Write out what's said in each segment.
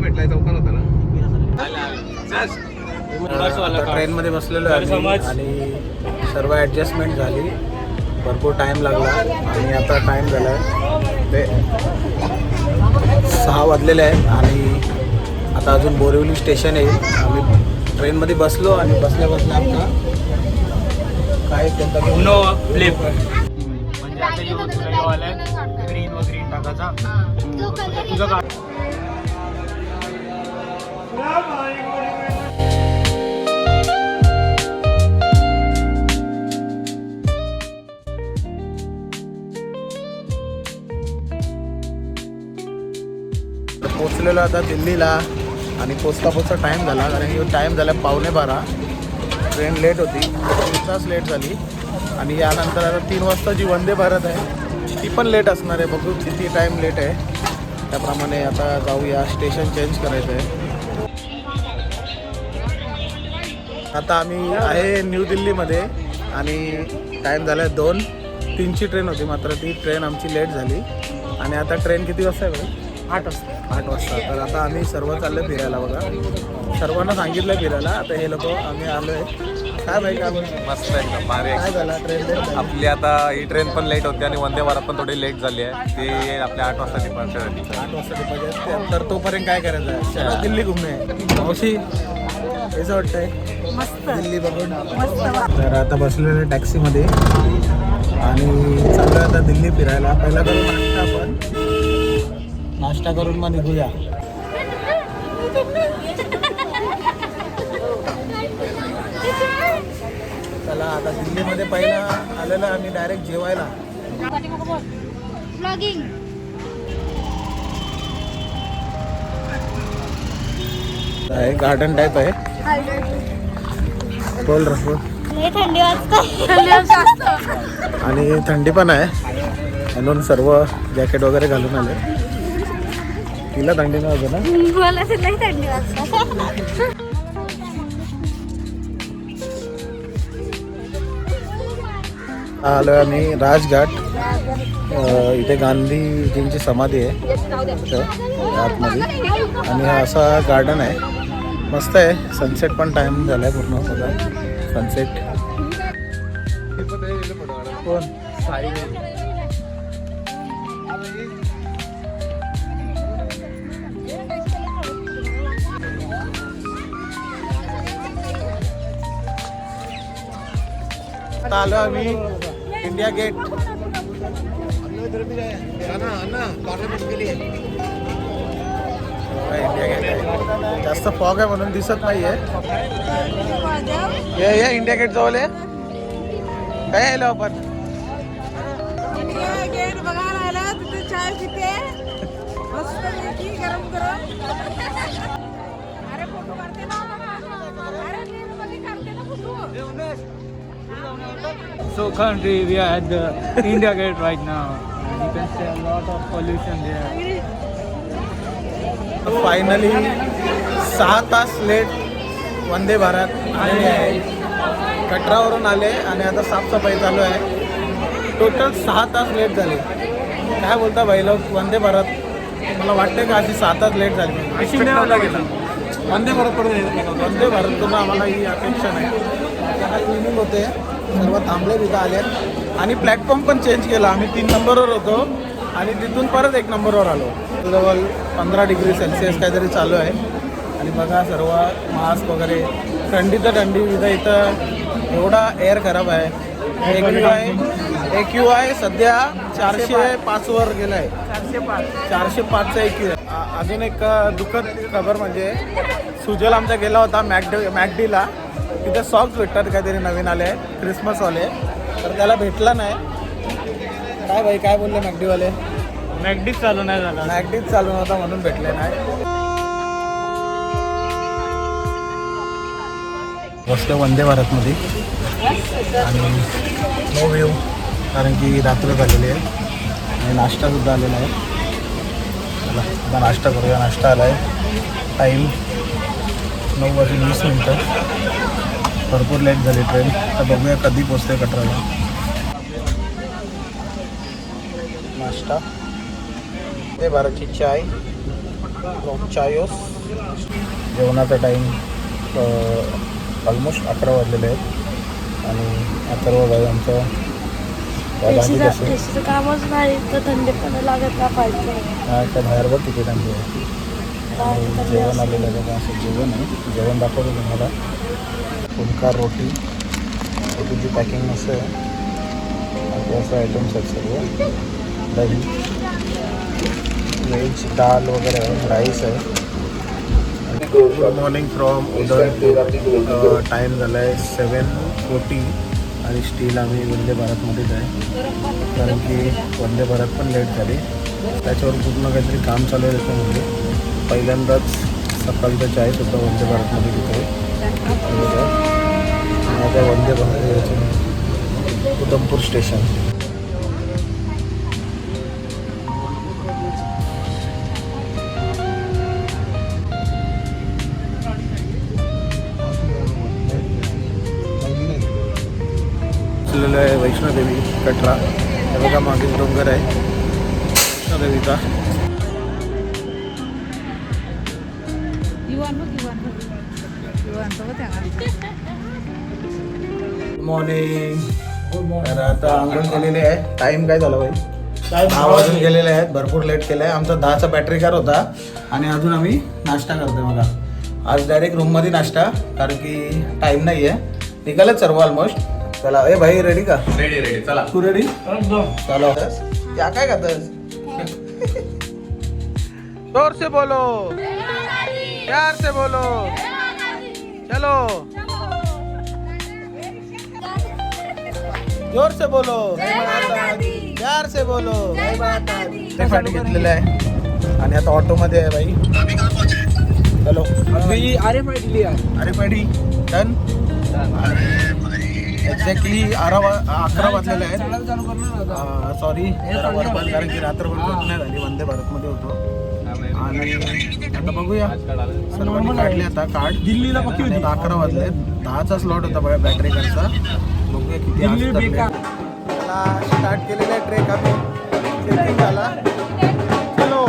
भेटलाय चौकान होता ना. ट्रेनमध्ये बसलेलो आहे आणि सर्व ॲडजस्टमेंट झाली. भरपूर टाईम लागला आणि आता टाईम झाला आहे ते 6 वाजलेले आहेत आणि आता अजून बोरिवली स्टेशन येईल. आम्ही ट्रेनमध्ये बसलो आणि बसल्या आमचा काय उनो फ्लिप म्हणजे आता ग्रीन व ग्रीन टाकायचा तुझं का. पोचलेलो आता दिल्लीला आणि पोचता टाईम झाला कारण टाईम झाला 11:15. ट्रेन लेट होती, 3 तास लेट झाली आणि यानंतर आता 3 वाजता जी वंदे भारत आहे ती पण लेट असणार आहे. बघू किती टाईम लेट आहे त्याप्रमाणे आता जाऊया. स्टेशन चेंज करायचं आहे. आता आम्ही आहे न्यू दिल्लीमध्ये आणि टाईम झाला आहे 2:03ची ट्रेन होती मात्र ती ट्रेन आमची लेट झाली आणि आता ट्रेन किती वाजता आहे बघा? 8 वाजता. तर आता आम्ही सर्व चाललो फिरायला बघा. सर्वांना सांगितलं फिरायला. आता हे लोक आम्ही आलो आहे. काय माहिती का मस्त एकदम भारी. काय झाला ट्रेन लेट आपली आता ही ट्रेन पण लेट होती आणि वंदे भारत पण थोडी लेट झाली आहे. ती आपल्या 8 वाजता डिपार्चर झाली. 8 वाजता डिपार्चर. तर तोपर्यंत काय करायचं आहे? चला दिल्ली घुमणे. मावशी कसं वाटतंय? मस्त दिल्ली बघून. मस्त. तर आता बसलेलं टॅक्सीमध्ये आणि चाललो आता दिल्ली फिरायला. पहिला करून नाश्ता करून मग निघूया. चला आता दिल्लीमध्ये पहिला आलेला आम्ही डायरेक्ट जेवायला. ब्लॉगिंग आहे गार्डन टाईप आहे. बोल रस थंडी वाजते आणि थंडी पण आहे म्हणून सर्व जॅकेट वगैरे घालून आले. तिला थंडी नव्हतं ना? मला नाही थंडी वाजते. आलो आम्ही राजघाट. इथे गांधीजींची समाधी आहे आतमध्ये आणि हा असा गार्डन आहे. मस्त आहे. सनसेट पण टाइम झालाय पूर्ण बघा. सनसेट कोण साई आलो आम्ही इंडिया गेट. इंडिया गेट आहे. जास्त फॉग आहे म्हणून दिसत नाहीये. या इंडिया गेट जवळ आहे. काय आलो आपण? इंडिया गेट बघायला आला. तिथे चाय पिते मस्त गरम गरम. अरे फोटो काढते ना. अरे करते ना photo. So currently we are at the India Gate right now and you can see a lot of pollution there. Finally 6 तास लेट वंदे भारत आलेली आहे. कटरावरून आले आणि आता साफसफाई चालू आहे. टोटल 6 तास लेट झाले. काय बोलता भाई लोक? वंदे भारत मला वाटतं का अशी 6 तास लेट झाली. वंदे भारतकडून आम्हाला ही अपेक्षा नाही. क्लिनिंग होते सर्व थांबले तिथं आले आणि प्लॅटफॉर्म पण चेंज केला. आम्ही 3 नंबरवर होतो आणि तिथून परत 1 नंबरवर आलो. जवळ 15 डिग्री सेल्सिअस काहीतरी चालू आहे आणि बघा सर्व मास्क वगैरे. थंडी तर थंडी इथं एवढा एअर खराब आहे. AQI सध्या 405वर गेला आहे. 405चा AQI. अजून एक दुःखद खबर म्हणजे सुजल आमचा गेला होता मॅकडीला. तिथे सॉक्स भेटतात काहीतरी नवीन आले क्रिसमसवाले. तर त्याला भेटला नाही. काय भाई काय बोलले मॅकडीवाले? मॅकडीच चालू नाही झाला. मॅकडीच चालू नव्हता म्हणून भेटले नाही. बसलो वंदे भारतमध्ये आणि नो व्ह्यू कारण की रात्र झालेली आहे आणि नाश्तासुद्धा आलेला आहे. चला आता नाश्ता करूया. नाश्ता आला आहे. टाईम 9:20. भरपूर लेट झाली ट्रेन. तर बघूया कधी पोचते कटराला. नाश्ता ते भारतची चाय चायोस. जेवणाचा टाईम ऑलमोस्ट 11 वाजलेले आहेत आणि अथर्व भाई आमचा भाजीत असेल. एसीचं कामच नाही तर थंडीपणा लागत का पाहिजे. त्या बाहेर बघ तिकीट आणले आणि जेवण आलेलं आहे बघा. असं जेवण आहे. जेवण दाखवतो तुम्हाला. फुलकार रोटी, रोटीची पॅकिंग मस्त आहे. असं आयटम्स आहेत सर्व. दही, व्हेज डाळ वगैरे आहे. राईस आहे. Good morning from Uday. Time झाला आहे 7:40 आणि स्टील आम्ही वंदे भारतमध्येच आहे. कारण की वंदे भारत पण लेट झाली. त्याच्यावर पूर्ण काहीतरी काम चालू आहे. त्याच्यामध्ये पहिल्यांदाच सकाळचा चायसुद्धा वंदे भारतमध्ये घेतो आहे. आता वंदे भारत यायचं उधमपूर स्टेशन. आहे वैष्णोदेवी कटरा. हे बघा मागील डोंगर आहे वैष्णोदेवीचा. मॉर्निंग. तर आता आंघोळ केलेली आहे. टाईम काय झाला भाई? 10 वाजून गेलेले आहेत. भरपूर लेट केलं आहे. आमचा 10चा बॅटरी कार होता आणि अजून आम्ही नाश्ता करतोय बघा. आज डायरेक्ट रूममध्ये नाश्ता, कारण की टाईम नाही आहे. निघालच सर्व ऑलमोस्ट. चला. ए भाई रेडी का? रेडी चला. तू रेडी? चलो. क्या काय खातस? जोर से बोलो, प्यार से बोलो. चलो जोर से बोलो, प्यार से बोलो. साठी घेतलेलं आहे आणि आता ऑटो मध्ये आहे भाई. चलो. अरे पाडी डन. एक्झॅक्टली 11 वाजलेले आहेत. सॉरी कारण की रात्रभर झोप नाही झाली. वंदे भारतमध्ये होतो आणि आता बघूया. सर्वांनी काढले आता कार्ड. दिल्लीला 11 वाजले. 10चा स्लॉट होता बघा बॅटरी कारचा. बघूया किती. त्याला स्टार्ट केलेला ट्रेक आम्ही. चेकिंग झाला. चलो.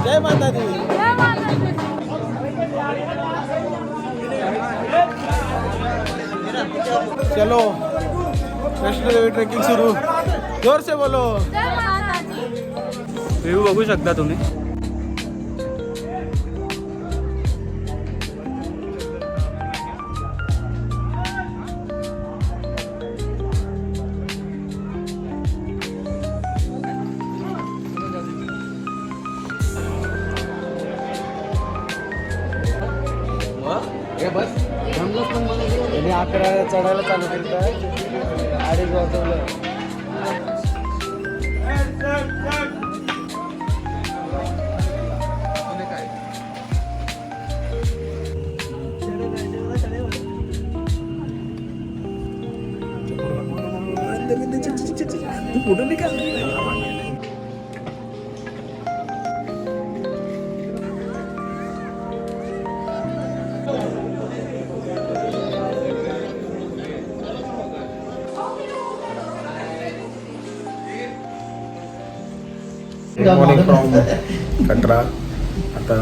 जय माता दी. चलो वैष्णोदेवी ट्रेकिंग सुरू. जोर से बोलो. व्ह्यू बघू शकता तुम्ही. आणि 11 चढायला चालू केलं. 2:30 वाजवलं. फोटो निकाल. Morning from Katra. आता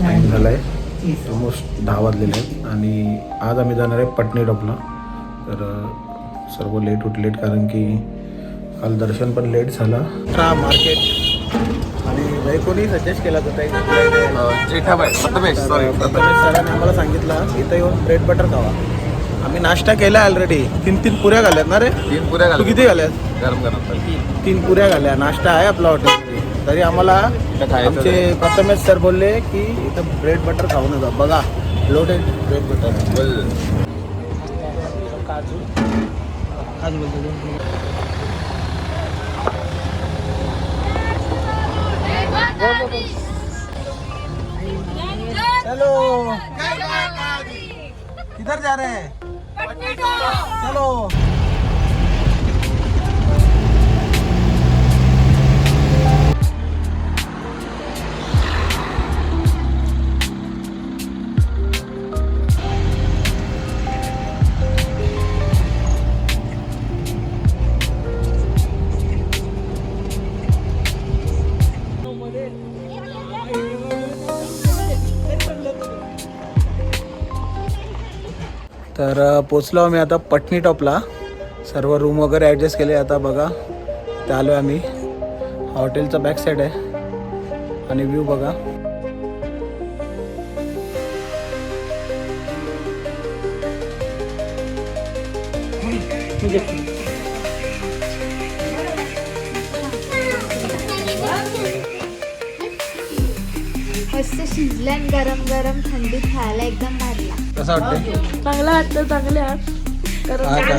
टाईम झाला आहे ऑलमोस्ट 10 वाजलेले आहेत आणि आज आम्ही जाणार आहे पटनी टॉपला. तर सर्व लेट उठलेत कारण की काल दर्शन पण लेट झाला. मार्केट आणि भाई कोणी सजेस्ट केला होता जेठाबाई सरांनी आम्हाला सांगितलं इथं येऊन ब्रेड बटर खावा. आम्ही नाश्ता केला ऑलरेडी. 3 पुऱ्या घाल्यात ना रे? 3 पुऱ्या तू किती घाल्यात? गरम 3 पुऱ्या घाल्या. नाश्ता आहे आपला हॉटेलमध्ये. तरी आम्हाला आमचे प्रथमेश सर बोलले की इथं ब्रेड बटर खाऊन जा. बघा लोडेड ब्रेड बटर. काजू चलो. किधर जा रहे हैं? चलो. तर पोचलो आम्ही आता पटनी टॉपला. सर्व रूम वगैरे ॲडजस्ट केले. आता बघा ते आलो आहे आम्ही. हॉटेलचा बॅक साईड आहे आणि व्ह्यू बघा. मस्त शिजलं गरम गरम थंडीत खायला एकदम भारी लागतं. कसं वाटतं? चांगलं वाटतं, चांगले आहात. हा का?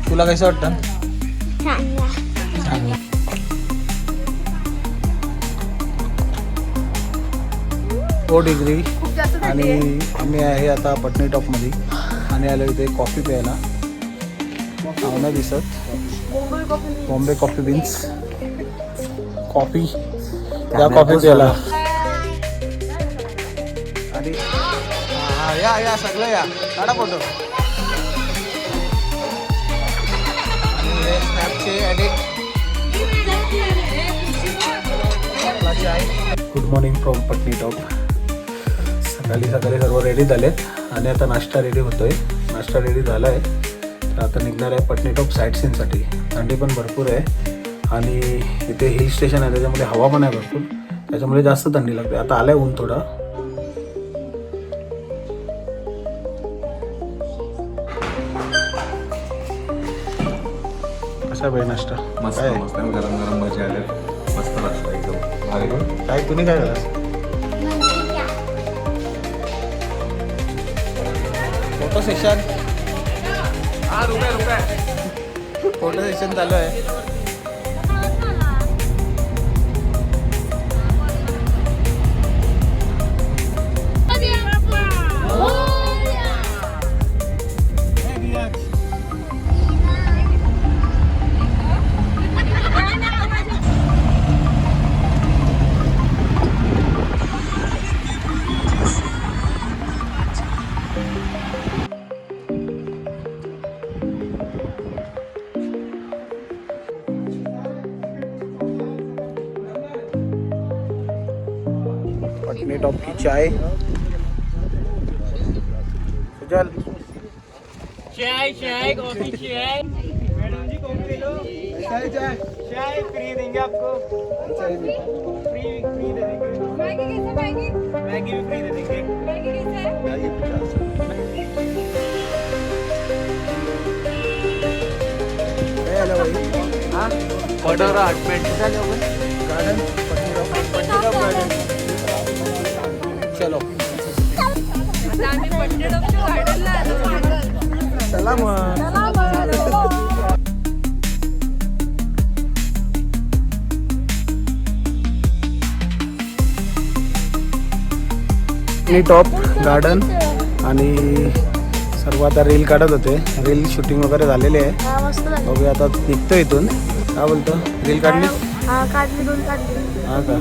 तुला कसं वाटतं? चांगलं. 4 डिग्री आणि आम्ही आहे आता पटनी टॉपमध्ये आणि आलो इथे कॉफी प्यायला. नाव नाही दिसत. Bombay coffee beans coffee. या कॉफी प्यायला आणि या सगळं या काढा फोटो. आणि हे स्नॅपचे edit. Good morning from Patnitop. सकाळी सर्व रेडी झालेत आणि आता नाश्ता रेडी होतोय. नाश्ता रेडी झाला आहे तर आता निघणार आहे पटनी टॉप साईट सीनसाठी. थंडी पण भरपूर आहे आणि इथे हिल स्टेशन आहे त्याच्यामुळे हवा पण आहे भरपूर, त्याच्यामुळे जास्त थंडी लागते. आता आलं आहे ऊन थोडं. कसा भाई नाश्ता? मस्त काय? मस्त गरम गरम भजी आले. मस्त नाश्ता एकदम भारी. काय तुम्ही काय करा? Photo session. फोटो सेशन चालू आहे. पटनी टॉप की चाय. सुजल चाय कॉफी चाय. मैडम जी कॉफी लो. चाय फ्री देंगे आपको. फ्री दे देंगे. मैगी कैसे? मैगी भी फ्री दे देंगे. मैगी कैसे है? काय आलं भाई? Order 8 minute garden Patni top garden. चलो आता आम्ही पटनी टॉपच्या गार्डनला आलो. चला मग. पटनी टॉप गार्डन आणि सर्व आता रील काढत होते. रील शूटिंग वगैरे झालेली आहे. हा मस्त झालं. बघूया आता निघतो इथून. काय बोलतो? रील काढली? हा काढली, 2 काढली. हा का?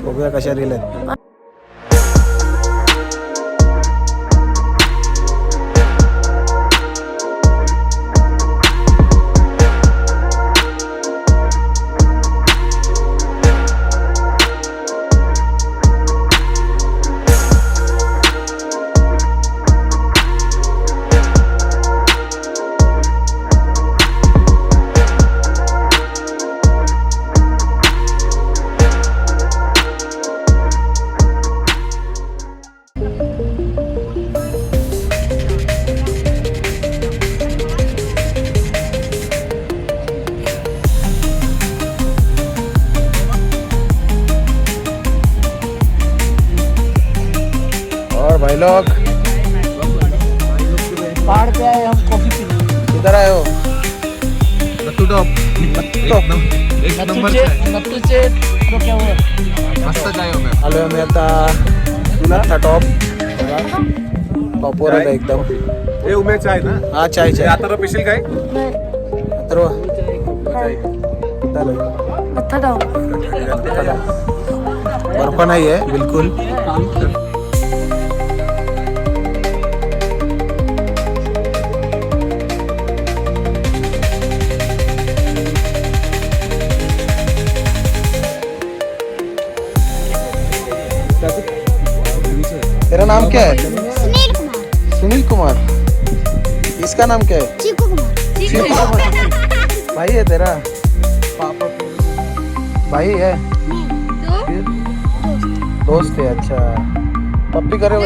बघूया कशा रील आहेत. भाई लोग पहाड़ पे आए हम कॉफी पीने. किधर आए हो? नत्तू टॉप. एक नंबर नत्तूचे मस्त चाय होते. आलो आम्ही आता नत्था टॉप. टॉपवर आहे एकदम. हे उमे चाय ना. हा चाय चाय. आता पिशील काय? नाही. अथर्व नत्था टाव. बर्फ नाही आहे बिलकुल. तेरा नाम क्या है? सुनील कुमार. सुनील कुमार, इसका नाम क्या है? चिकू कुमार। भाई है तेरा? पापा भाई है? फिर दोस्त है। अच्छा, पप्पी करो,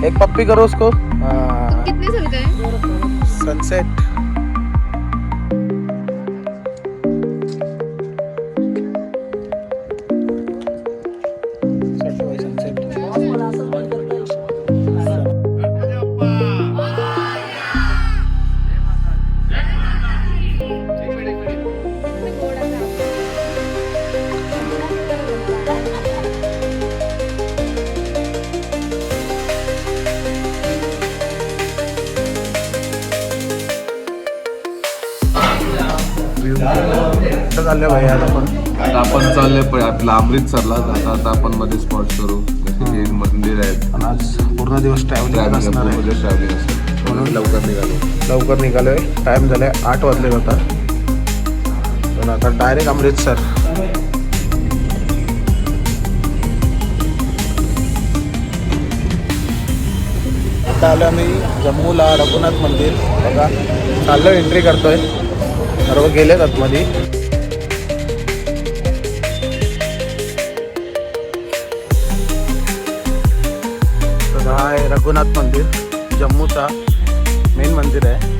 एक पप्पी करो उसको। हाँ, कितने साल का है? सनसेट। चालले भाई आज आपण. आता आपण चालले पण आपला अमृतसरला. आता आपण मध्ये स्पॉट करू, जसे की मंदिर आहेत. आणि आज पूर्ण दिवस ट्रॅव्हलिंग असणार आहे, ट्रॅव्हलिंग असेल म्हणून लवकर निघालोय. टाइम झालाय 8 वाजले होता. पण आता डायरेक्ट अमृतसर. आता आलो आम्ही जम्मूला, रघुनाथ मंदिर. बघा चाललो, एंट्री करतोय. सर्व गेलेत आतमध्ये. तर हा आहे रघुनाथ मंदिर, जम्मूचा मेन मंदिर आहे.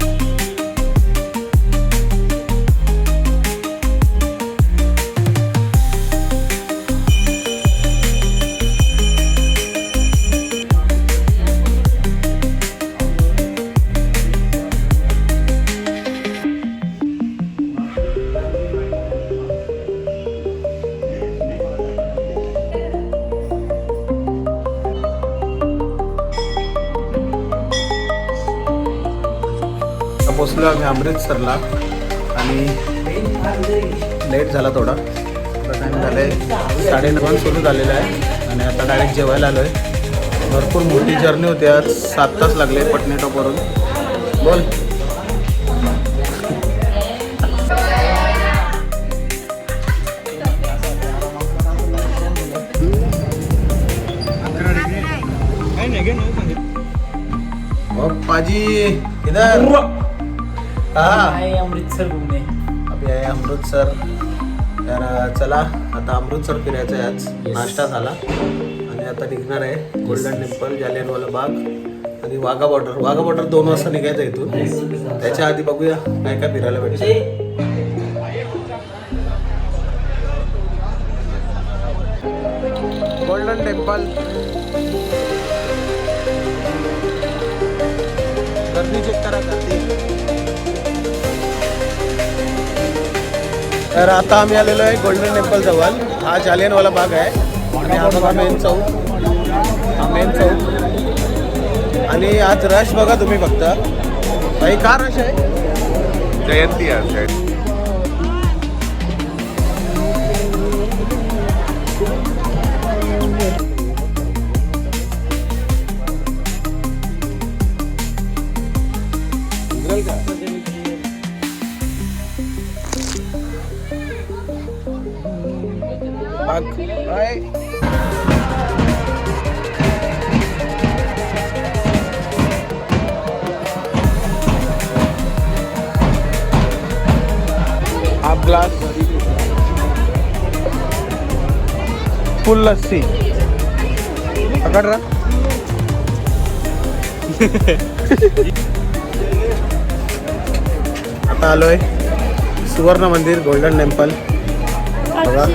पोचलो आम्ही अमृतसरला आणि लेट झाला थोडा. टाईम झालं आहे 9:30 सुरू झालेलं आहे आणि आता डायरेक्ट जेवायला आलो आहे. भरपूर मोठी जर्नी होती आज. 7 तास लागले पटनी टॉपवरून. बोल. पाजी इधर. हाँ, अमृतसर घूमने. अभी आहे अमृतसर. तर चला आता अमृतसर फिरायचं आहे आज. नाश्ता झाला आणि आता निघणार आहे गोल्डन टेम्पल, जालियनवाला बाग आणि वाघा बॉर्डर. वाघा बॉर्डर 2 वाजता निघायचं इथून. त्याच्या आधी बघूया काय काय फिरायला भेटतं. Golden temple. गर्दी चेक करा, गर्दी. तर आता आम्ही आलेलो आहे गोल्डन टेम्पल जवळ. हा जालियनवाला बाग आहे आणि हा बघा मेन चौक. हा मेन चौक. आणि आज रश बघा तुम्ही फक्त. भाई का रश आहे? जयंती आहे. हाफ ग्लास फुल लस्सी. पकड़ रहा. आता आलोय सुवर्ण मंदिर, गोल्डन टेम्पल. बघा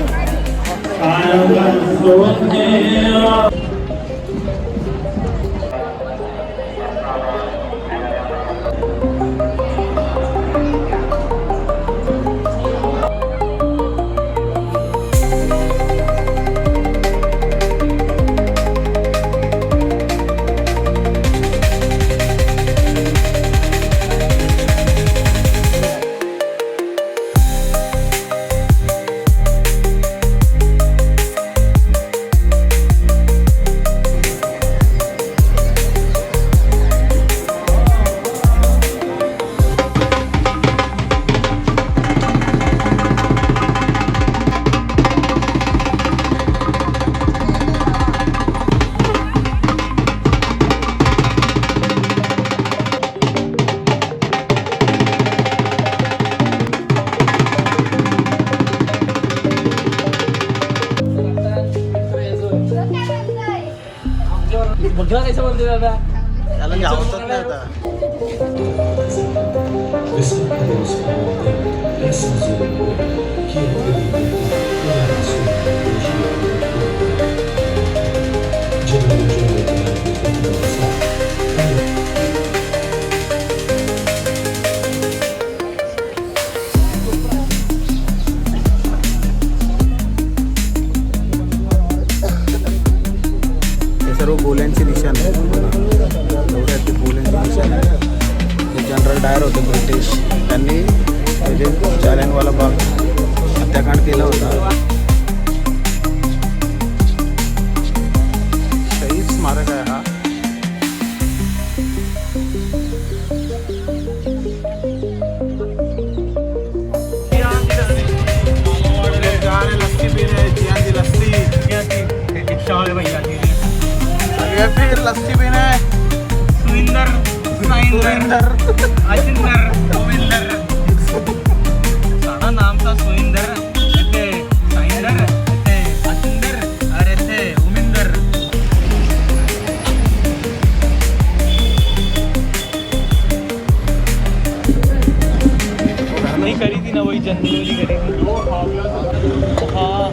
त्याला घ्यावतच नाही आता. सर्व गोल्यांची निशाण आहे. एवढ्या ते गोल्यांची निशाण आहे. हे जनरल डायर होते ब्रिटिश, त्यांनी जे जालियनवाला बाग हत्याकांड केला होता. शहीद स्मारक आहे हा. लस्सी पी रहे, जियान दी लस्सी. ये फिर लस्सी पीने सुविंदर सुरेंदर अजिंदर गोविंदर साडा नाम था सुविंदर इथे साइंदर इथे अजिंदर और इथे उमिंदर. नहीं करी थी ना वही जनरली करी थी. हाँ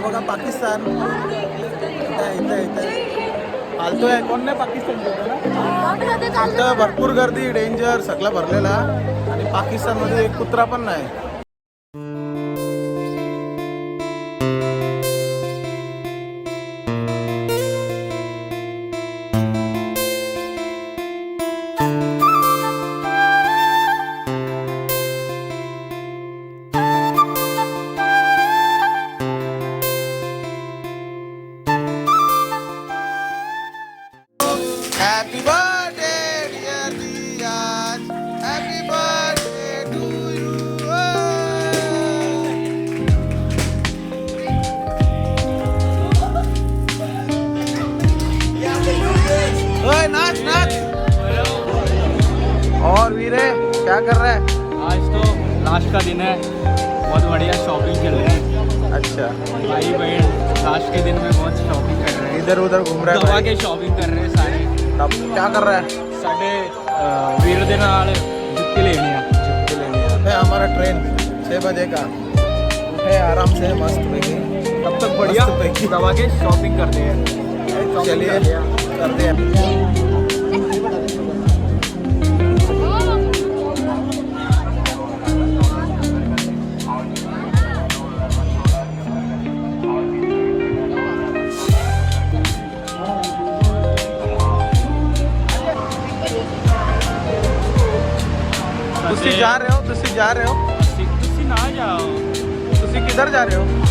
बघा पाकिस्तान इथं हालतोय. कोण नाही पाकिस्तान इथं भरपूर गर्दी, डेंजर सगळं भरलेला. आणि पाकिस्तानमध्ये एक कुत्रा पण नाही. Happy birthday, dear Riyaz. Happy birthday to you. ओए नाच नाच. और वीरे क्या कर रहा है? आज तो लास्ट का दिन है, बहुत बढ़िया शॉपिंग चल रही है. अच्छा, भाई बहन लास्ट के दिन में बहुत शॉपिंग कर रहे हैं. इधर उधर घूम रहा दवा है. के शॉपिंग कर रहे हैं सारे. अब क्या कर रहा है? साढ़े वीर दे नाल जुत्ते लेने हैं. है हमारा ट्रेन 6 बजे का. उठे आराम से मस्त पैकी. तब तक बढ़िया दवा के शॉपिंग करते हैं. चलिए करते हैं. ਤੁਸੀਂ ਜਾ ਰਹੇ ਹੋ? ਤੁਸੀਂ ਨਾ ਜਾਓ. ਤੁਸੀਂ ਕਿੱਧਰ ਜਾ ਰਹੇ ਹੋ?